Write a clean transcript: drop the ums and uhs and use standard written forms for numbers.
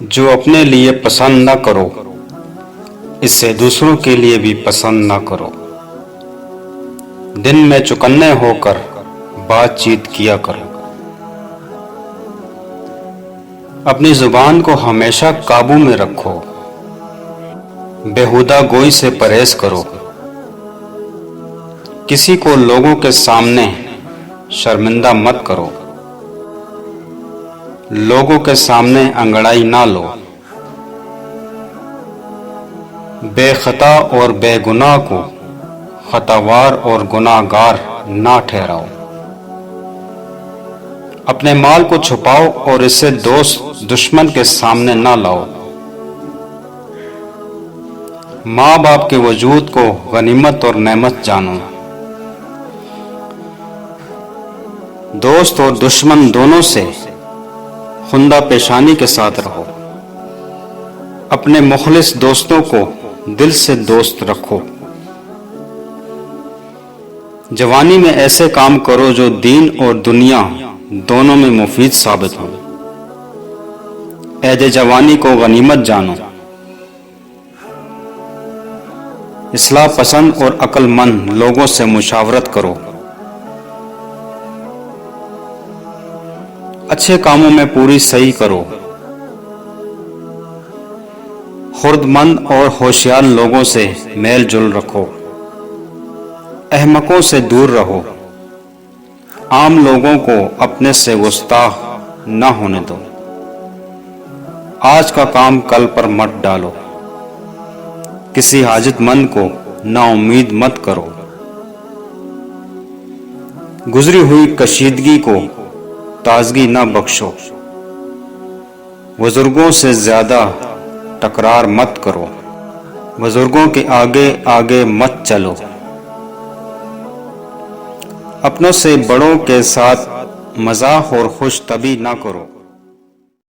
جو اپنے لیے پسند نہ کرو اسے دوسروں کے لیے بھی پسند نہ کرو۔ دن میں چوکنے ہو کر بات چیت کیا کرو۔ اپنی زبان کو ہمیشہ قابو میں رکھو۔ بیہودہ گوئی سے پرہیز کرو۔ کسی کو لوگوں کے سامنے شرمندہ مت کرو۔ لوگوں کے سامنے انگڑائی نہ لو۔ بے خطا اور بے گناہ کو خطاوار اور گناہ گار نہ ٹھہراؤ۔ اپنے مال کو چھپاؤ اور اسے دوست دشمن کے سامنے نہ لاؤ۔ ماں باپ کے وجود کو غنیمت اور نعمت جانو۔ دوست اور دشمن دونوں سے خندہ پیشانی کے ساتھ رہو۔ اپنے مخلص دوستوں کو دل سے دوست رکھو۔ جوانی میں ایسے کام کرو جو دین اور دنیا دونوں میں مفید ثابت ہوں۔ عہد جوانی کو غنیمت جانو۔ اصلاح پسند اور عقل مند لوگوں سے مشاورت کرو۔ اچھے کاموں میں پوری صحیح کرو۔ خرد مند اور ہوشیار لوگوں سے میل جول رکھو۔ احمقوں سے دور رہو۔ عام لوگوں کو اپنے سے گستاخ نہ ہونے دو۔ آج کا کام کل پر مت ڈالو۔ کسی حاجت مند کو نا امید مت کرو۔ گزری ہوئی کشیدگی کو تازگی نہ بخشو۔ بزرگوں سے زیادہ تکرار مت کرو۔ بزرگوں کے آگے آگے مت چلو۔ اپنوں سے بڑوں کے ساتھ مزاح اور خوش طبعی نہ کرو۔